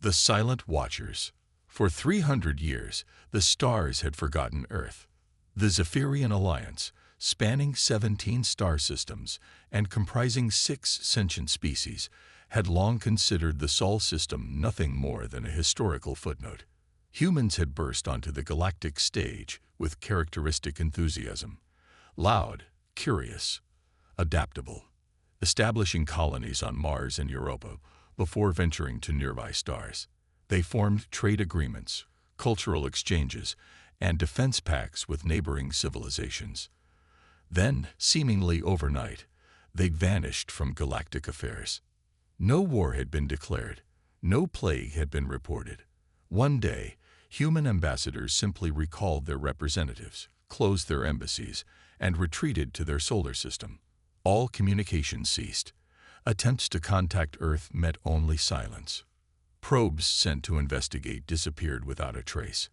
The Silent Watchers. For 300 years, the stars had forgotten Earth. The Zephyrian Alliance, spanning 17 star systems and comprising 6 sentient species, had long considered the Sol system nothing more than a historical footnote. Humans had burst onto the galactic stage with characteristic enthusiasm. Loud, curious, adaptable, establishing colonies on Mars and Europa before venturing to nearby stars. They formed trade agreements, cultural exchanges, and defense pacts with neighboring civilizations. Then, seemingly overnight, they vanished from galactic affairs. No war had been declared, no plague had been reported. One day, human ambassadors simply recalled their representatives, closed their embassies, and retreated to their solar system. All communication ceased. Attempts to contact Earth met only silence. Probes sent to investigate disappeared without a trace.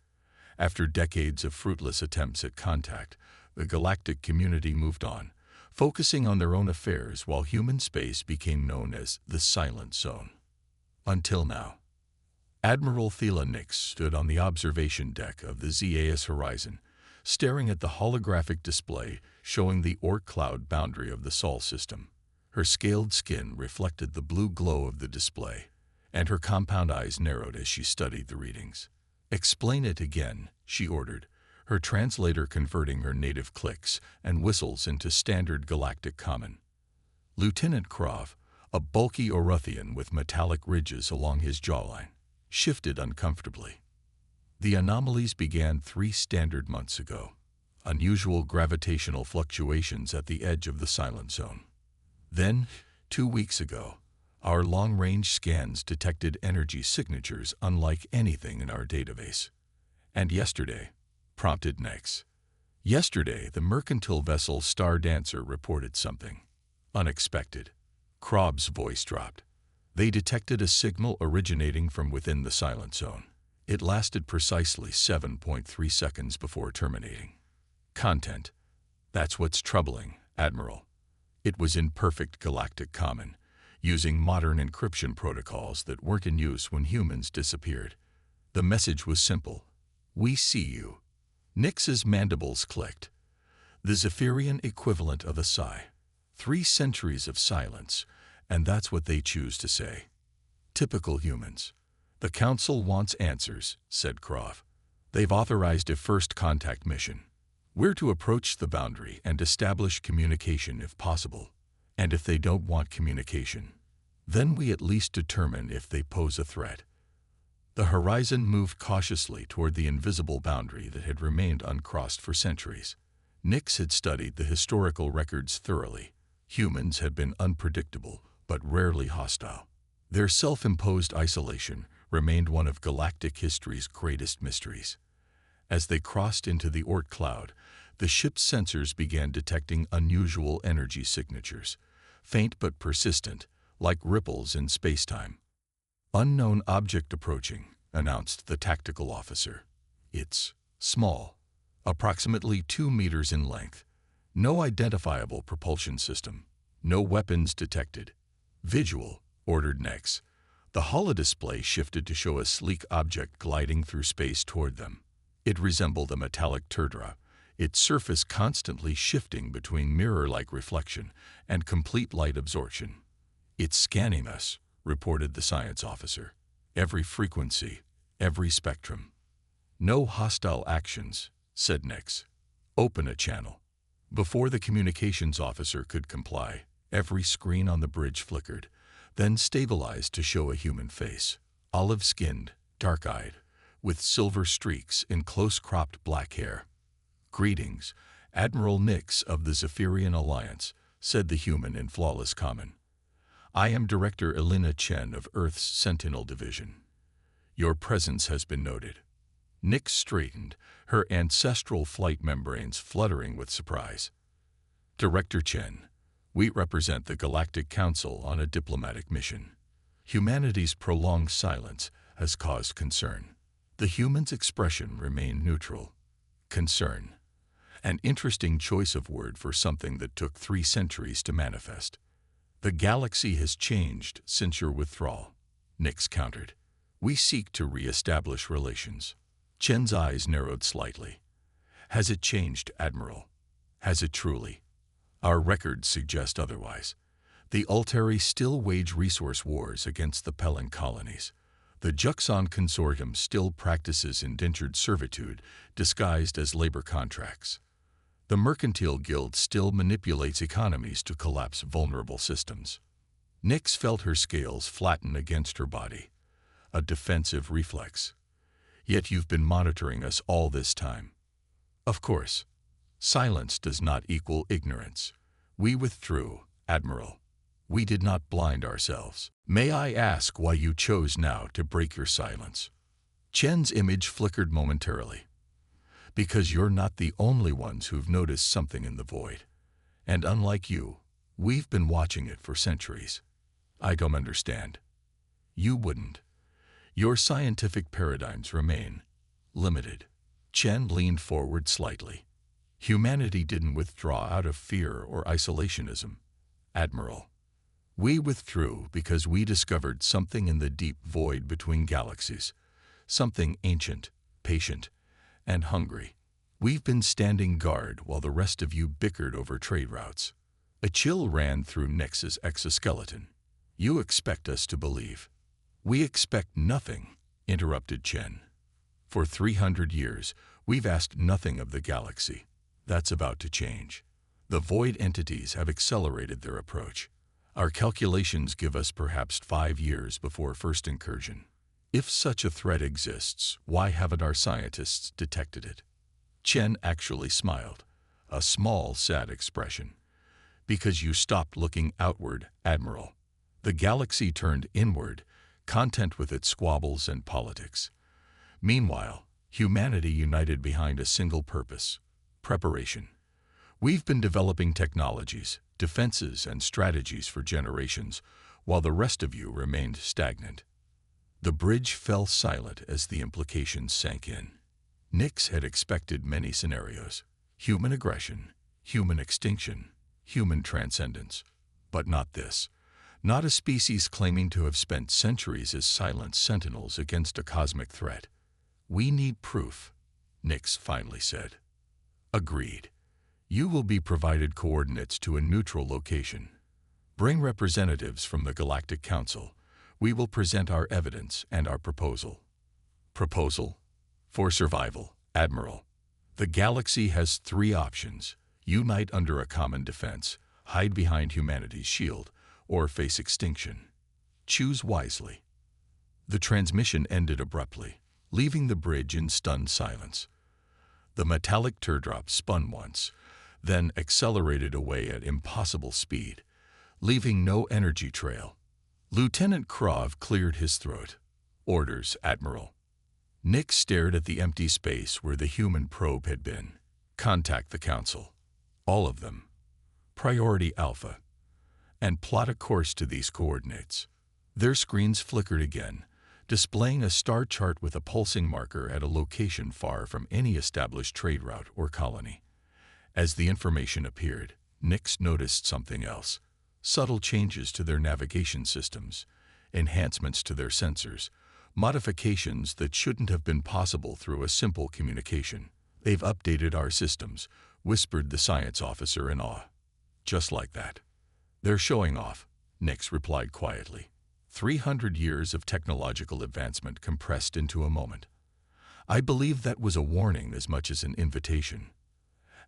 After decades of fruitless attempts at contact, the galactic community moved on, focusing on their own affairs while human space became known as the Silent Zone. Until now. Admiral Thela Nix stood on the observation deck of the Zaeus horizon, staring at the holographic display showing the Orc cloud boundary of the Sol system. Her scaled skin reflected the blue glow of the display, and her compound eyes narrowed as she studied the readings. "Explain it again," she ordered, her translator converting her native clicks and whistles into standard galactic common. Lieutenant Krov, a bulky Oruthian with metallic ridges along his jawline, shifted uncomfortably. The anomalies began 3 standard months ago. Unusual gravitational fluctuations at the edge of the Silent Zone. Then, 2 weeks ago, our long-range scans detected energy signatures unlike anything in our database. And yesterday, prompted Nex. Yesterday, the mercantile vessel Star Dancer reported something unexpected. Krob's voice dropped. They detected a signal originating from within the Silent Zone. It lasted precisely 7.3 seconds before terminating. Content. That's what's troubling, Admiral. It was in perfect galactic common, using modern encryption protocols that weren't in use when humans disappeared. The message was simple. We see you. Nix's mandibles clicked. The Zephyrian equivalent of a sigh. 3 centuries of silence, and that's what they choose to say. Typical humans. "The Council wants answers," said Krov. "They've authorized a first contact mission. We're to approach the boundary and establish communication if possible. And if they don't want communication, then we at least determine if they pose a threat." The horizon moved cautiously toward the invisible boundary that had remained uncrossed for centuries. Nix had studied the historical records thoroughly. Humans had been unpredictable, but rarely hostile. Their self-imposed isolation remained one of galactic history's greatest mysteries. As they crossed into the Oort cloud, the ship's sensors began detecting unusual energy signatures, faint but persistent, like ripples in spacetime. "Unknown object approaching," announced the tactical officer. "It's small, approximately 2 meters in length. No identifiable propulsion system. No weapons detected." "Visual," ordered Nex. The holodisplay shifted to show a sleek object gliding through space toward them. It resembled a metallic tundra, its surface constantly shifting between mirror-like reflection and complete light absorption. "It's scanning us," reported the science officer. "Every frequency, every spectrum." "No hostile actions," said Nex. "Open a channel." Before the communications officer could comply, every screen on the bridge flickered, then stabilized to show a human face. Olive-skinned, dark-eyed, with silver streaks in close-cropped black hair. "Greetings, Admiral Nix of the Zephyrian Alliance," said the human in flawless common. "I am Director Elena Chen of Earth's Sentinel Division. Your presence has been noted." Nix straightened, her ancestral flight membranes fluttering with surprise. "Director Chen, we represent the Galactic Council on a diplomatic mission. Humanity's prolonged silence has caused concern." The human's expression remained neutral. Concern. An interesting choice of word for something that took 3 centuries to manifest. "The galaxy has changed since your withdrawal," Nix countered. We seek to re-establish relations. Chen's eyes narrowed slightly. Has it changed, Admiral? Has it truly? Our records suggest otherwise. The Altari still wage resource wars against the Pellan colonies. The Juxon Consortium still practices indentured servitude disguised as labor contracts. The Mercantile Guild still manipulates economies to collapse vulnerable systems. Nyx felt her scales flatten against her body, a defensive reflex. Yet you've been monitoring us all this time. Of course, silence does not equal ignorance. We withdrew, Admiral. We did not blind ourselves. May I ask why you chose now to break your silence? Chen's image flickered momentarily. Because you're not the only ones who've noticed something in the void. And unlike you, we've been watching it for centuries. I don't understand. You wouldn't. Your scientific paradigms remain limited. Chen leaned forward slightly. Humanity didn't withdraw out of fear or isolationism, Admiral. We withdrew because we discovered something in the deep void between galaxies, something ancient, patient, and hungry. We've been standing guard while the rest of you bickered over trade routes. A chill ran through Nyx's exoskeleton. You expect us to believe. We expect nothing, interrupted Chen. For 300 years, we've asked nothing of the galaxy. That's about to change. The void entities have accelerated their approach. Our calculations give us perhaps 5 years before first incursion. If such a threat exists, why haven't our scientists detected it? Chen actually smiled, a small, sad expression. Because you stopped looking outward, Admiral. The galaxy turned inward, content with its squabbles and politics. Meanwhile, humanity united behind a single purpose: preparation. We've been developing technologies, defenses, and strategies for generations, while the rest of you remained stagnant. The bridge fell silent as the implications sank in. Nyx had expected many scenarios: human aggression, human extinction, human transcendence. But not this. Not a species claiming to have spent centuries as silent sentinels against a cosmic threat. We need proof, Nyx finally said. Agreed. You will be provided coordinates to a neutral location. Bring representatives from the Galactic Council. We will present our evidence and our proposal. Proposal? For survival, Admiral. The galaxy has 3 options: unite under a common defense, hide behind humanity's shield, or face extinction. Choose wisely. The transmission ended abruptly, leaving the bridge in stunned silence. The metallic teardrop spun once, then accelerated away at impossible speed, leaving no energy trail. Lieutenant Krov cleared his throat. Orders, Admiral. Nyx stared at the empty space where the human probe had been. Contact the Council. All of them. Priority Alpha. And plot a course to these coordinates. Their screens flickered again, displaying a star chart with a pulsing marker at a location far from any established trade route or colony. As the information appeared, Nyx noticed something else: subtle changes to their navigation systems, enhancements to their sensors, modifications that shouldn't have been possible through a simple communication. They've updated our systems, whispered the science officer in awe. Just like that. They're showing off, Nyx replied quietly. 300 years of technological advancement compressed into a moment. I believe that was a warning as much as an invitation.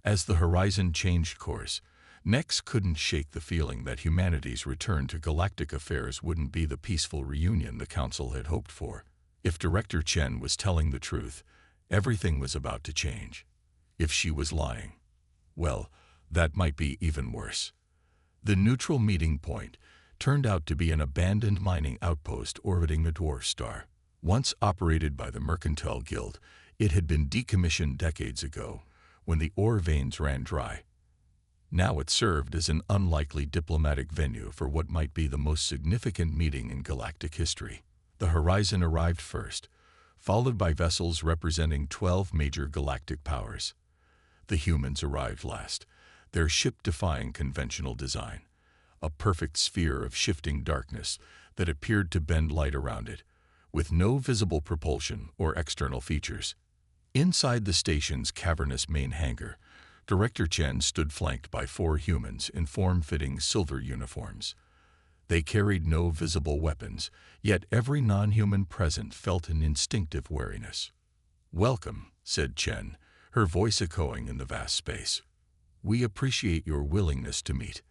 As the horizon changed course, Nyx couldn't shake the feeling that humanity's return to galactic affairs wouldn't be the peaceful reunion the Council had hoped for. If Director Chen was telling the truth, everything was about to change. If she was lying, well, that might be even worse. The neutral meeting point turned out to be an abandoned mining outpost orbiting a dwarf star. Once operated by the Mercantile Guild, it had been decommissioned decades ago, when the ore veins ran dry. Now it served as an unlikely diplomatic venue for what might be the most significant meeting in galactic history. The Horizon arrived first, followed by vessels representing 12 major galactic powers. The humans arrived last, their ship defying conventional design, a perfect sphere of shifting darkness that appeared to bend light around it, with no visible propulsion or external features. Inside the station's cavernous main hangar, Director Chen stood flanked by 4 humans in form-fitting silver uniforms. They carried no visible weapons, yet every non-human present felt an instinctive wariness. "Welcome," said Chen, her voice echoing in the vast space. "We appreciate your willingness to meet."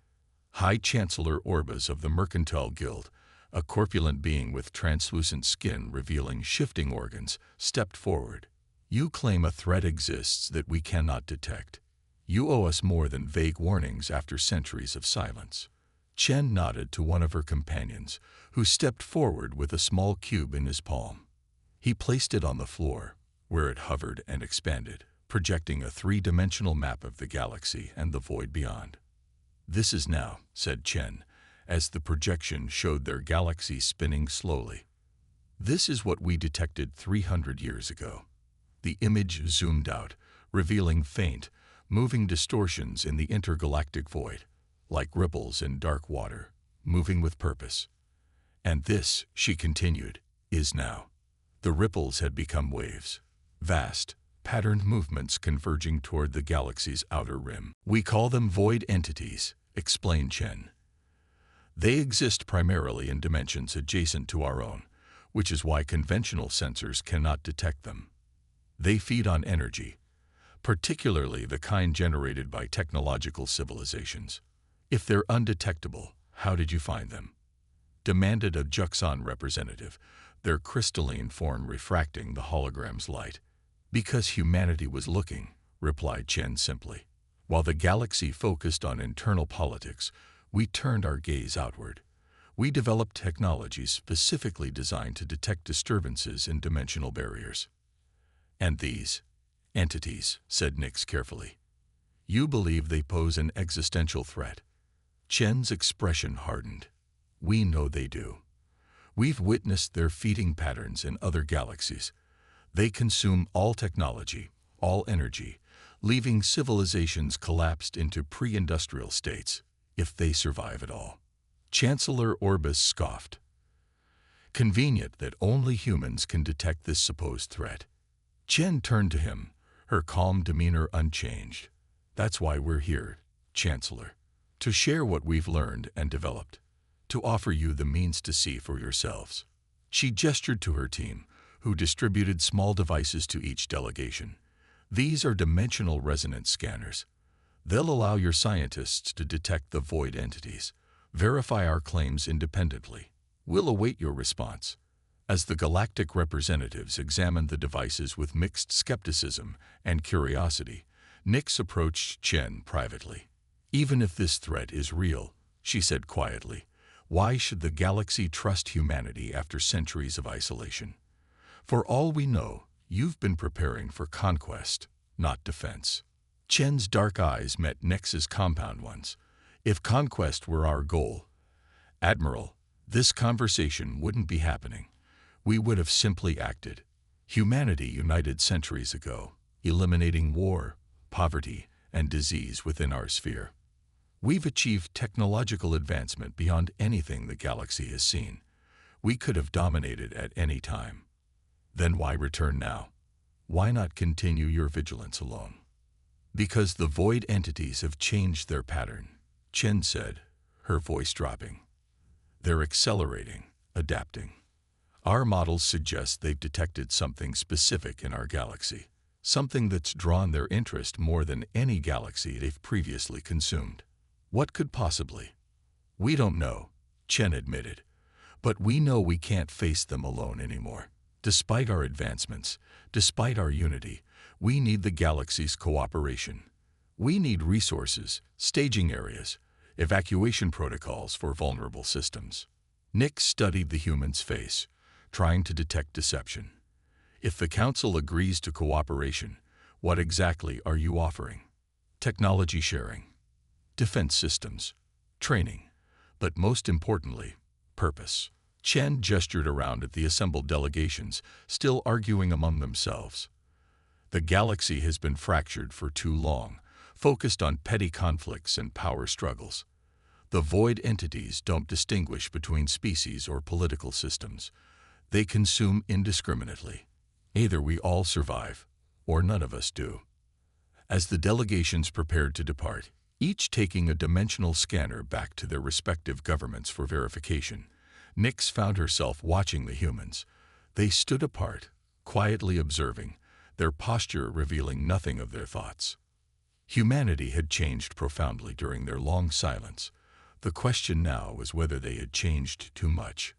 High Chancellor Orbas of the Mercantile Guild, a corpulent being with translucent skin revealing shifting organs, stepped forward. "You claim a threat exists that we cannot detect. You owe us more than vague warnings after centuries of silence." Chen nodded to one of her companions, who stepped forward with a small cube in his palm. He placed it on the floor, where it hovered and expanded, projecting a 3-dimensional map of the galaxy and the void beyond. "This is now," said Chen, as the projection showed their galaxy spinning slowly. "This is what we detected 300 years ago." The image zoomed out, revealing faint, moving distortions in the intergalactic void, like ripples in dark water, moving with purpose. "And this," she continued, "is now." The ripples had become waves, vast, patterned movements converging toward the galaxy's outer rim. "We call them void entities," explained Chen. "They exist primarily in dimensions adjacent to our own, which is why conventional sensors cannot detect them. They feed on energy, particularly the kind generated by technological civilizations. If they're undetectable, how did you find them?" demanded a Juxon representative, their crystalline form refracting the hologram's light. "Because humanity was looking," replied Chen simply. "While the galaxy focused on internal politics, we turned our gaze outward. We developed technologies specifically designed to detect disturbances in dimensional barriers." "And these entities," said Nix carefully. "You believe they pose an existential threat?" Chen's expression hardened. "We know they do. We've witnessed their feeding patterns in other galaxies. They consume all technology, all energy, leaving civilizations collapsed into pre-industrial states, if they survive at all." Chancellor Orbis scoffed. "Convenient that only humans can detect this supposed threat." Chen turned to him, her calm demeanor unchanged. "That's why we're here, Chancellor. To share what we've learned and developed. To offer you the means to see for yourselves." She gestured to her team, who distributed small devices to each delegation. "These are dimensional resonance scanners. They'll allow your scientists to detect the void entities, verify our claims independently. We'll await your response." As the galactic representatives examined the devices with mixed skepticism and curiosity, Nix approached Chen privately. "Even if this threat is real," she said quietly, "why should the galaxy trust humanity after centuries of isolation? For all we know, you've been preparing for conquest, not defense." Chen's dark eyes met Nix's compound ones. "If conquest were our goal, Admiral, this conversation wouldn't be happening. We would have simply acted. Humanity united centuries ago, eliminating war, poverty, and disease within our sphere. We've achieved technological advancement beyond anything the galaxy has seen. We could have dominated at any time. Then why return now? Why not continue your vigilance alone?" "Because the void entities have changed their pattern," Chen said, her voice dropping. "They're accelerating, adapting. Our models suggest they've detected something specific in our galaxy, something that's drawn their interest more than any galaxy they've previously consumed." "What could possibly?" "We don't know," Chen admitted, "but we know we can't face them alone anymore. Despite our advancements, despite our unity, we need the galaxy's cooperation. We need resources, staging areas, evacuation protocols for vulnerable systems." Nix studied the human's face, trying to detect deception. "If the Council agrees to cooperation, what exactly are you offering?" "Technology sharing, defense systems, training, but most importantly, purpose." Chen gestured around at the assembled delegations, still arguing among themselves. "The galaxy has been fractured for too long, focused on petty conflicts and power struggles. The void entities don't distinguish between species or political systems. They consume indiscriminately. Either we all survive, or none of us do. As the delegations prepared to depart, each taking a dimensional scanner back to their respective governments for verification, Nyx found herself watching the humans. They stood apart, quietly observing, their posture revealing nothing of their thoughts. Humanity had changed profoundly during their long silence. The question now was whether they had changed too much,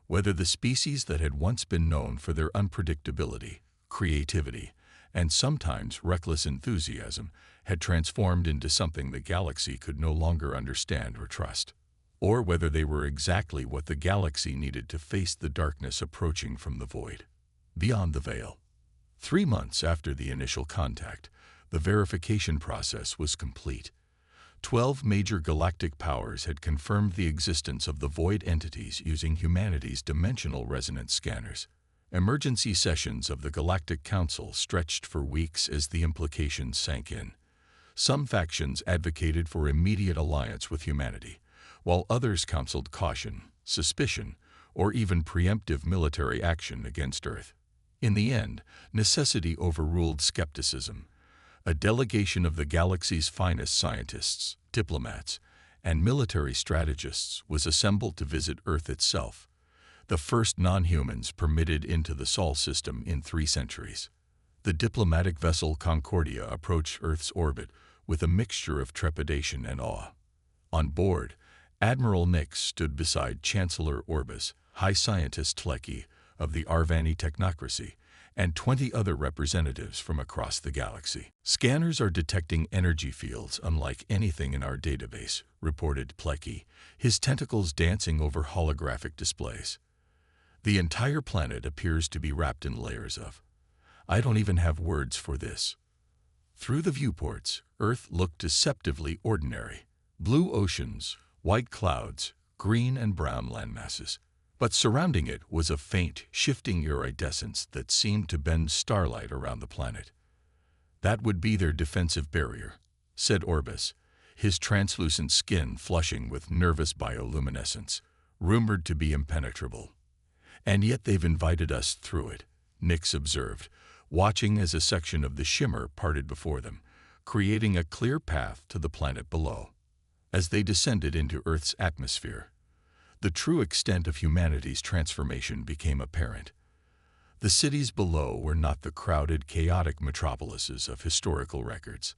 whether the species that had once been known for their unpredictability, creativity, and sometimes reckless enthusiasm had transformed into something the galaxy could no longer understand or trust, or whether they were exactly what the galaxy needed to face the darkness approaching from the void, beyond the veil. 3 months after the initial contact, the verification process was complete. 12 major galactic powers had confirmed the existence of the void entities using humanity's dimensional resonance scanners. Emergency sessions of the Galactic Council stretched for weeks as the implications sank in. Some factions advocated for immediate alliance with humanity, while others counseled caution, suspicion, or even preemptive military action against Earth. In the end, necessity overruled skepticism. A delegation of the galaxy's finest scientists, diplomats, and military strategists was assembled to visit Earth itself, the first non-humans permitted into the Sol system in 3 centuries. The diplomatic vessel Concordia approached Earth's orbit with a mixture of trepidation and awe. On board, Admiral Nyx stood beside Chancellor Orbis, High Scientist Tlecki of the Arvani technocracy, and 20 other representatives from across the galaxy. "Scanners are detecting energy fields unlike anything in our database," reported Tlecki, his tentacles dancing over holographic displays. "The entire planet appears to be wrapped in layers of. I don't even have words for this." Through the viewports, Earth looked deceptively ordinary. Blue oceans, white clouds, green and brown landmasses. But surrounding it was a faint, shifting iridescence that seemed to bend starlight around the planet. "That would be their defensive barrier," said Orbis, his translucent skin flushing with nervous bioluminescence, rumored to be impenetrable. "And yet they've invited us through it," Nyx observed, watching as a section of the shimmer parted before them, creating a clear path to the planet below. As they descended into Earth's atmosphere, the true extent of humanity's transformation became apparent. The cities below were not the crowded, chaotic metropolises of historical records.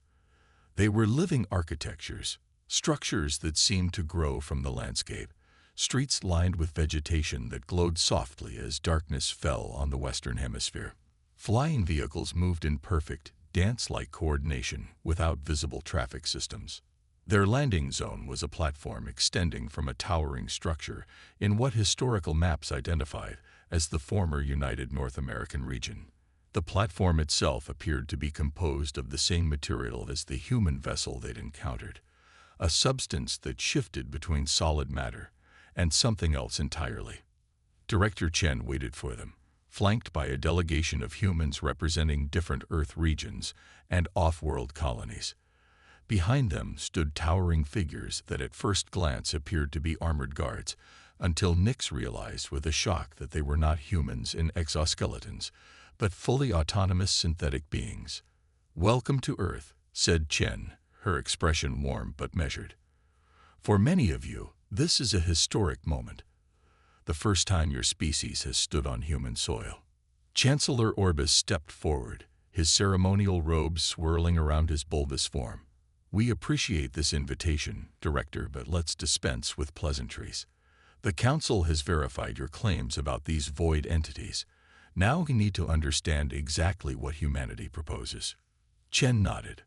They were living architectures, structures that seemed to grow from the landscape, streets lined with vegetation that glowed softly as darkness fell on the Western Hemisphere. Flying vehicles moved in perfect, dance-like coordination without visible traffic systems. Their landing zone was a platform extending from a towering structure in what historical maps identified as the former United North American region. The platform itself appeared to be composed of the same material as the human vessel they'd encountered, a substance that shifted between solid matter and something else entirely. Director Chen waited for them, flanked by a delegation of humans representing different Earth regions and off-world colonies. Behind them stood towering figures that at first glance appeared to be armored guards, until Nyx realized with a shock that they were not humans in exoskeletons, but fully autonomous synthetic beings. "Welcome to Earth," said Chen, her expression warm but measured. "For many of you, this is a historic moment. The first time your species has stood on human soil." Chancellor Orbis stepped forward, his ceremonial robes swirling around his bulbous form. "We appreciate this invitation, Director, but let's dispense with pleasantries. The Council has verified your claims about these void entities. Now we need to understand exactly what humanity proposes." Chen nodded.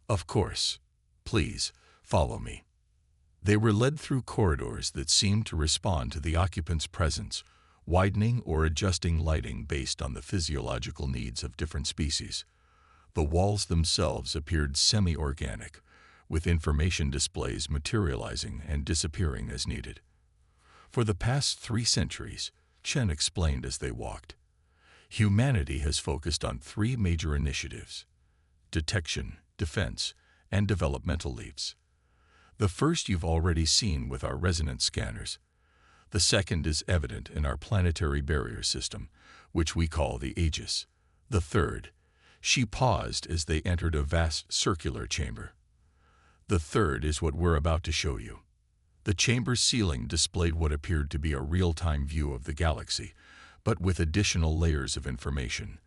"Of course. Please, follow me." They were led through corridors that seemed to respond to the occupants' presence, widening or adjusting lighting based on the physiological needs of different species. The walls themselves appeared semi-organic, with information displays materializing and disappearing as needed. "For the past 3 centuries, Chen explained as they walked, humanity has focused on 3 major initiatives: detection, defense, and developmental leaps. The first you've already seen with our resonance scanners. The second is evident in our planetary barrier system, which we call the Aegis. The third, she paused as they entered a vast circular chamber. The third is what we're about to show you. The chamber's ceiling displayed what appeared to be a real-time view of the galaxy, but with additional layers of information.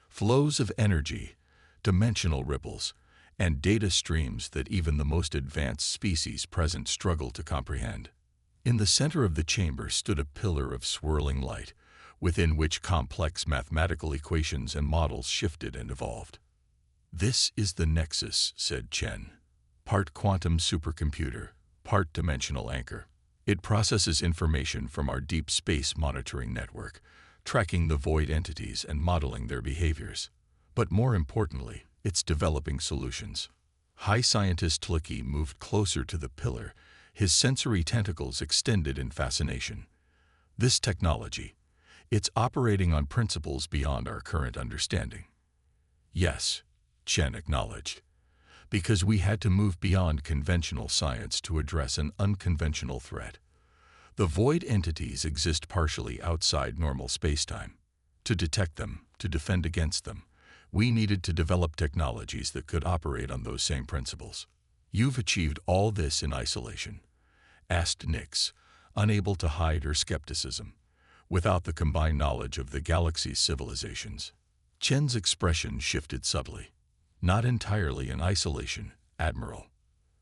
Flows of energy, dimensional ripples, and data streams that even the most advanced species present struggle to comprehend. In the center of the chamber stood a pillar of swirling light, within which complex mathematical equations and models shifted and evolved. "This is the Nexus," said Chen. "Part quantum supercomputer, part dimensional anchor. It processes information from our deep space monitoring network, tracking the void entities and modeling their behaviors. But more importantly, it's developing solutions." High Scientist Tlicki moved closer to the pillar, his sensory tentacles extended in fascination. "This technology, it's operating on principles beyond our current understanding." "Yes," Chen acknowledged, "because we had to move beyond conventional science to address an unconventional threat. The void entities exist partially outside normal spacetime. To detect them, to defend against them, we needed to develop technologies that could operate on those same principles." "You've achieved all this in isolation?" asked Nyx, unable to hide her skepticism, "without the combined knowledge of the galaxy's civilizations." Chen's expression shifted subtly. "Not entirely in isolation, Admiral.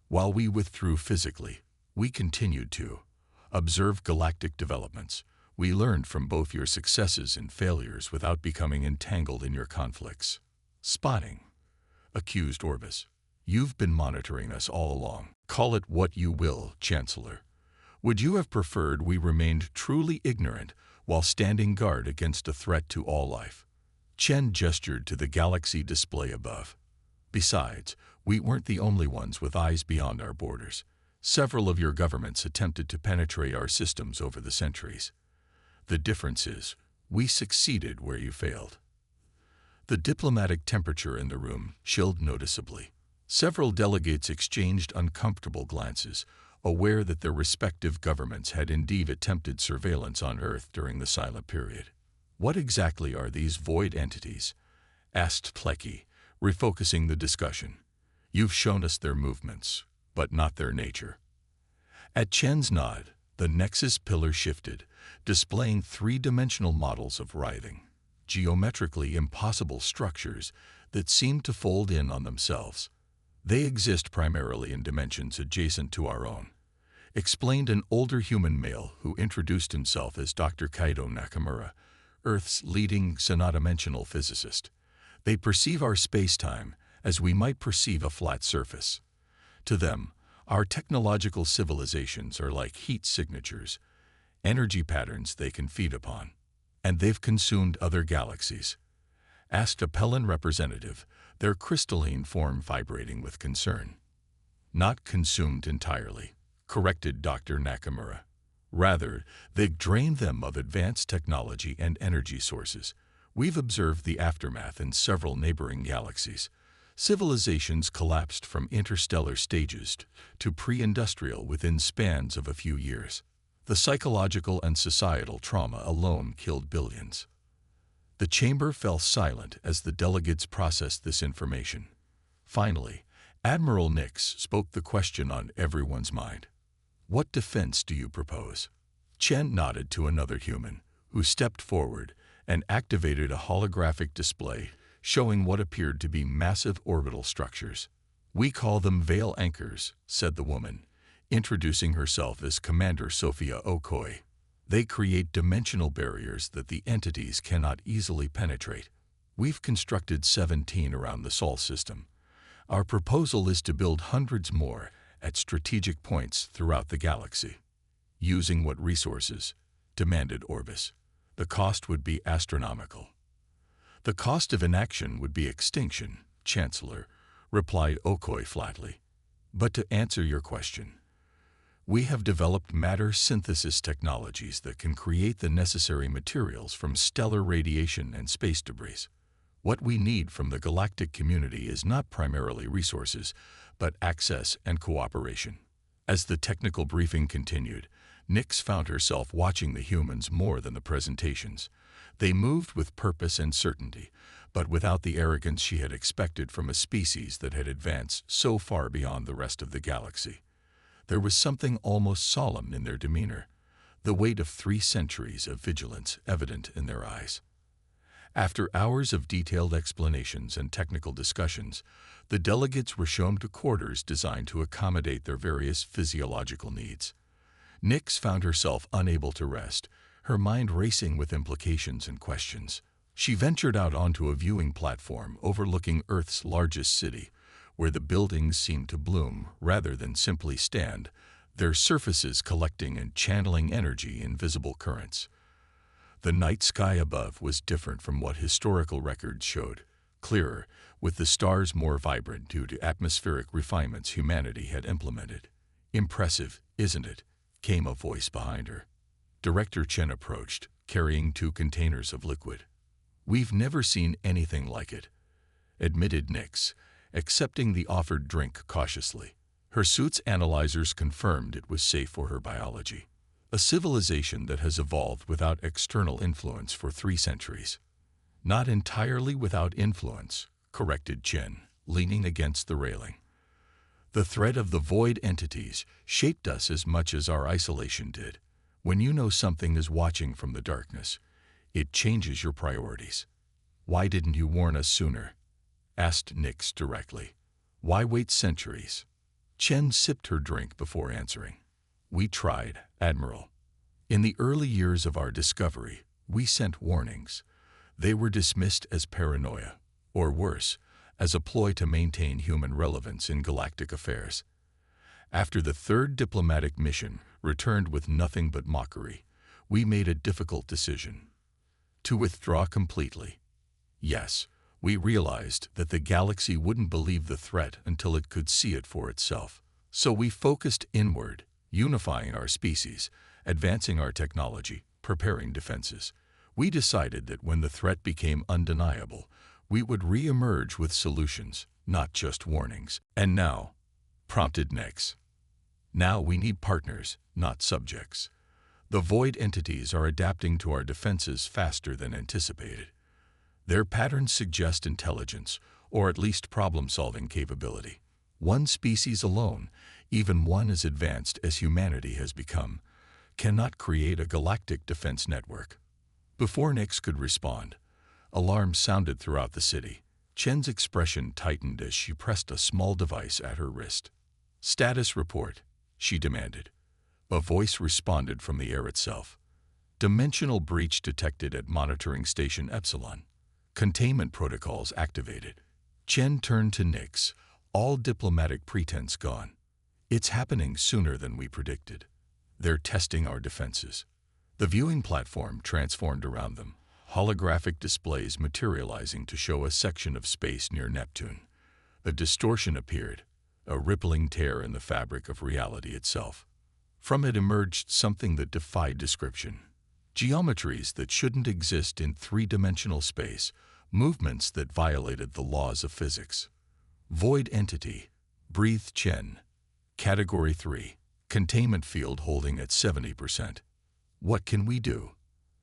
While we withdrew physically, we continued to observe galactic developments. We learned from both your successes and failures without becoming entangled in your conflicts." "Spotting," accused Orbis. "You've been monitoring us all along. Call it what you will, Chancellor. Would you have preferred we remained truly ignorant while standing guard against a threat to all life?" Chen gestured to the galaxy display above. "Besides, we weren't the only ones with eyes beyond our borders. Several of your governments attempted to penetrate our systems over the centuries. The difference is, we succeeded where you failed." The diplomatic temperature in the room chilled noticeably. Several delegates exchanged uncomfortable glances, aware that their respective governments had indeed attempted surveillance on Earth during the silent period. "What exactly are these void entities?" asked Tlicki, refocusing the discussion. "You've shown us their movements, but not their nature." At Chen's nod, the Nexus pillar shifted, displaying three-dimensional models of writhing, geometrically impossible structures that seemed to fold in on themselves. "They exist primarily in dimensions adjacent to our own," explained an older human male who introduced himself as Dr. Kaido Nakamura, Earth's leading sonodimensional physicist. "They perceive our space-time as we might perceive a flat surface. To them, our technological civilizations are like heat signatures, energy patterns they can feed upon." "And they've consumed other galaxies?" asked a Pellan representative, their crystalline form vibrating with concern. "Not consumed entirely," corrected Dr. Nakamura. "Rather, they've drained them of advanced technology and energy sources. We've observed the aftermath in several neighboring galaxies. Civilizations collapsed from interstellar stages to pre-industrial within spans of a few years. The psychological and societal trauma alone killed billions." The chamber fell silent as the delegates processed this information. Finally, Admiral Nyx spoke the question on everyone's mind. "What defense do you propose?" Chen nodded to another human, who stepped forward and activated a holographic display showing what appeared to be massive orbital structures. "We call them veil anchors," said the woman, introducing herself as Commander Sophia Okoi. "They create dimensional barriers that the entities cannot easily penetrate. We've constructed 17 around the Sol system. Our proposal is to build hundreds more at strategic points throughout the galaxy." "Using what resources?" demanded Orbis. "The cost would be astronomical." "The cost of inaction would be extinction, Chancellor," replied Okoi flatly. "But to answer your question, we have developed matter synthesis technologies that can create the necessary materials from stellar radiation and space debris. What we need from the galactic community is not primarily resources, but access and cooperation." As the technical briefing continued, Nix found herself watching the humans more than the presentations. They moved with purpose and certainty, but without the arrogance she had expected from a species that had advanced so far beyond the rest of the galaxy. There was something almost solemn in their demeanor, the weight of 3 centuries of vigilance evident in their eyes. After hours of detailed explanations and technical discussions, the delegates were shown to quarters designed to accommodate their various physiological needs. Nix found herself unable to rest, her mind racing with implications and questions. She ventured out onto a viewing platform overlooking Earth's largest city, where the buildings seemed to bloom rather than simply stand, their surfaces collecting and channeling energy in visible currents. The night sky above was different from what historical records showed, clearer, with the stars more vibrant due to atmospheric refinements humanity had implemented. "Impressive, isn't it?" came a voice behind her. Director Chen approached, carrying 2 containers of liquid. "We've never seen anything like it," admitted Nix, accepting the offered drink cautiously. Her suit's analyzers confirmed it was safe for her biology. A civilization that has evolved without external influence for 3 centuries. "Not entirely without influence," corrected Chen, leaning against the railing. "The threat of the void entities shaped us as much as our isolation did. When you know something is watching from the darkness, it changes your priorities." "Why didn't you warn us sooner?" asked Nix directly. "Why wait centuries?" Chen sipped her drink before answering. "We tried, Admiral. In the early years of our discovery, we sent warnings. They were dismissed as paranoia, or worse, as a ploy to maintain human relevance in galactic affairs. After the 3rd diplomatic mission returned with nothing but mockery, we made a difficult decision: to withdraw completely. Yes, we realized that the galaxy wouldn't believe the threat until it could see it for itself. So we focused inward, unifying our species, advancing our technology, preparing defenses. We decided that when the threat became undeniable, we would re-emerge with solutions, not just warnings." "And now?" prompted Nix. "Now we need partners, not subjects. The void entities are adapting to our defenses faster than anticipated. Their patterns suggest intelligence, or at least problem-solving capability. One species alone, even one as advanced as humanity has become, cannot create a galactic defense network." Before Nix could respond, alarms sounded throughout the city. Chen's expression tightened as she pressed a small device at her wrist. "Status report," she demanded. A voice responded from the air itself. "Dimensional breach detected at monitoring station Epsilon. Containment protocols activated." Chen turned to Nix, all diplomatic pretense gone. "It's happening sooner than we predicted. They're testing our defenses." The viewing platform transformed around them, holographic displays materializing to show a section of space near Neptune. A distortion appeared, a rippling tear in the fabric of reality itself. From it emerged something that defied description. Geometries that shouldn't exist in 3-dimensional space, movements that violated the laws of physics. "Void entity," breathed Chen. "Category 3, containment field holding at 70%. "What can we do?"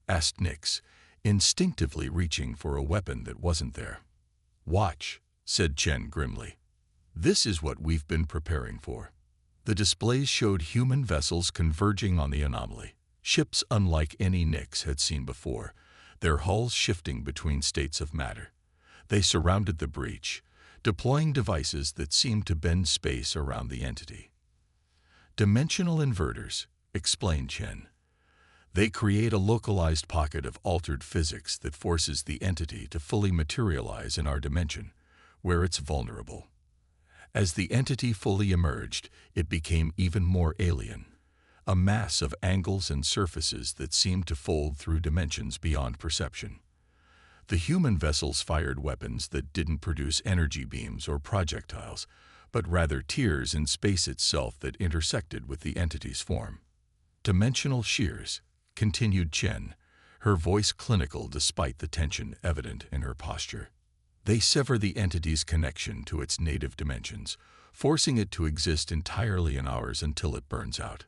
asked Nix, instinctively reaching for a weapon that wasn't there. "Watch," said Chen grimly. "This is what we've been preparing for." The displays showed human vessels converging on the anomaly, ships unlike any Nix had seen before, their hulls shifting between states of matter. They surrounded the breach, deploying devices that seemed to bend space around the entity. "Dimensional inverters," explained Chen. "They create a localized pocket of altered physics that forces the entity to fully materialize in our dimension, where it's vulnerable." As the entity fully emerged, it became even more alien, a mass of angles and surfaces that seemed to fold through dimensions beyond perception. The human vessels fired weapons that didn't produce energy beams or projectiles, but rather tears in space itself that intersected with the entity's form. "Dimensional shears," continued Chen, her voice clinical despite the tension evident in her posture. "They sever the entity's connection to its native dimensions, forcing it to exist entirely in ours until it burns out.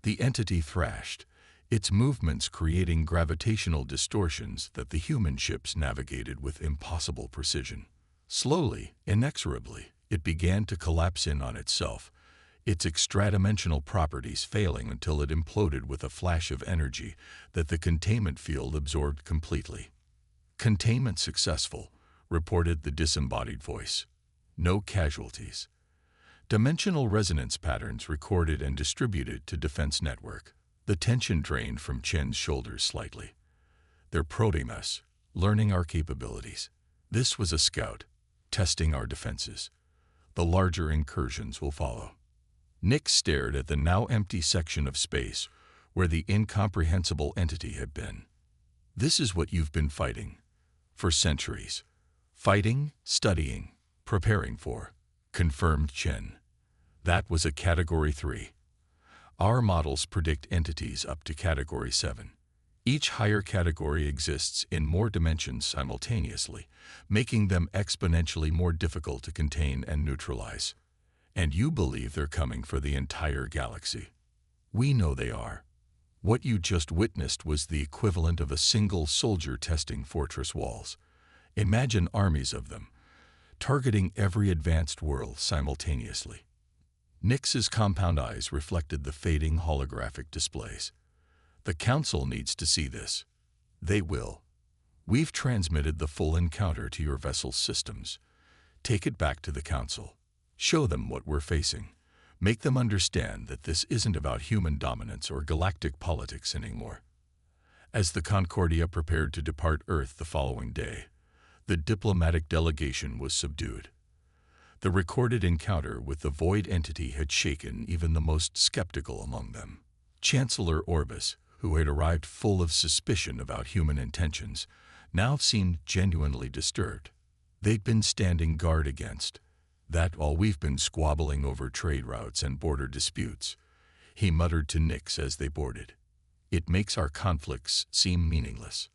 The entity thrashed, its movements creating gravitational distortions that the human ships navigated with impossible precision. Slowly, inexorably, it began to collapse in on itself, its extra-dimensional properties failing until it imploded with a flash of energy that the containment field absorbed completely. "Containment successful," reported the disembodied voice. "No casualties." Dimensional resonance patterns recorded and distributed to defense network. The tension drained from Chen's shoulders slightly. "They're probing us, learning our capabilities. This was a scout, testing our defenses. The larger incursions will follow." Nick stared at the now empty section of space where the incomprehensible entity had been. "This is what you've been fighting. For centuries. Fighting, studying, preparing for," confirmed Chen. "That was a Category 3. Our models predict entities up to Category 7. Each higher category exists in more dimensions simultaneously, making them exponentially more difficult to contain and neutralize. And you believe they're coming for the entire galaxy. We know they are. What you just witnessed was the equivalent of a single soldier testing fortress walls. Imagine armies of them, targeting every advanced world simultaneously." Nix's compound eyes reflected the fading holographic displays. "The Council needs to see this." "They will. We've transmitted the full encounter to your vessel's systems. Take it back to the Council. Show them what we're facing. Make them understand that this isn't about human dominance or galactic politics anymore." As the Concordia prepared to depart Earth the following day, the diplomatic delegation was subdued. The recorded encounter with the void entity had shaken even the most skeptical among them. Chancellor Orbis, who had arrived full of suspicion about human intentions, now seemed genuinely disturbed. They'd been standing guard against that while we've been squabbling over trade routes and border disputes, he muttered to Nix as they boarded. "It makes our conflicts seem meaningless."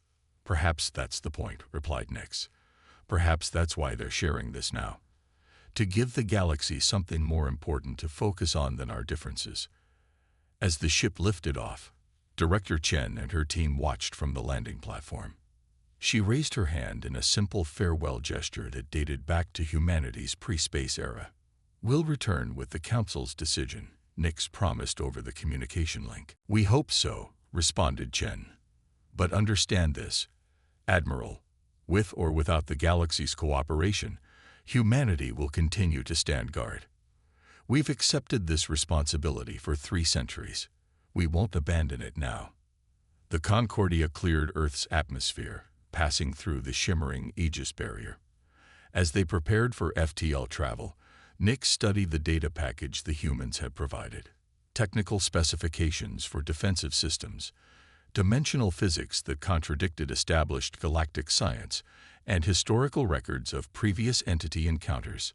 "Perhaps that's the point," replied Nix. "Perhaps that's why they're sharing this now. To give the galaxy something more important to focus on than our differences." As the ship lifted off, Director Chen and her team watched from the landing platform. She raised her hand in a simple farewell gesture that dated back to humanity's pre-space era. "We'll return with the Council's decision," Nix promised over the communication link. "We hope so," responded Chen. "But understand this, Admiral, with or without the galaxy's cooperation, humanity will continue to stand guard. We've accepted this responsibility for 3 centuries. We won't abandon it now." The Concordia cleared Earth's atmosphere, passing through the shimmering Aegis barrier. As they prepared for FTL travel, Nick studied the data package the humans had provided. Technical specifications for defensive systems, dimensional physics that contradicted established galactic science, and historical records of previous entity encounters.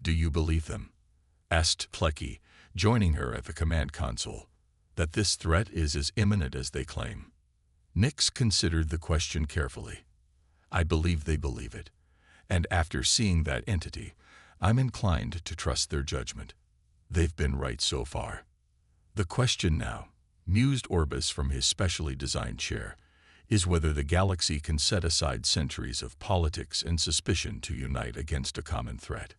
"Do you believe them?" asked Plecky, joining her at the command console. "That this threat is as imminent as they claim?" Nix considered the question carefully. "I believe they believe it, and after seeing that entity, I'm inclined to trust their judgment. They've been right so far. The question now," mused Orbis from his specially designed chair, "is whether the galaxy can set aside centuries of politics and suspicion to unite against a common threat."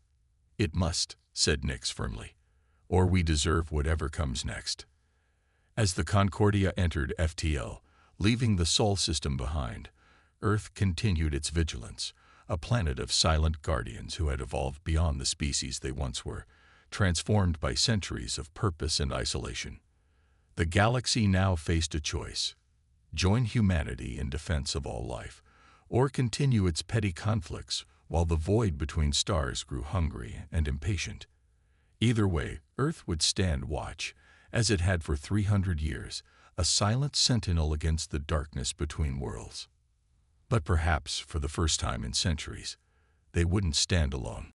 "It must," said Nix firmly, "or we deserve whatever comes next." As the Concordia entered FTL, leaving the Sol system behind, Earth continued its vigilance, a planet of silent guardians who had evolved beyond the species they once were, transformed by centuries of purpose and isolation. The galaxy now faced a choice: join humanity in defense of all life, or continue its petty conflicts while the void between stars grew hungry and impatient. Either way, Earth would stand watch, as it had for 300 years, a silent sentinel against the darkness between worlds. But perhaps, for the first time in centuries, they wouldn't stand alone.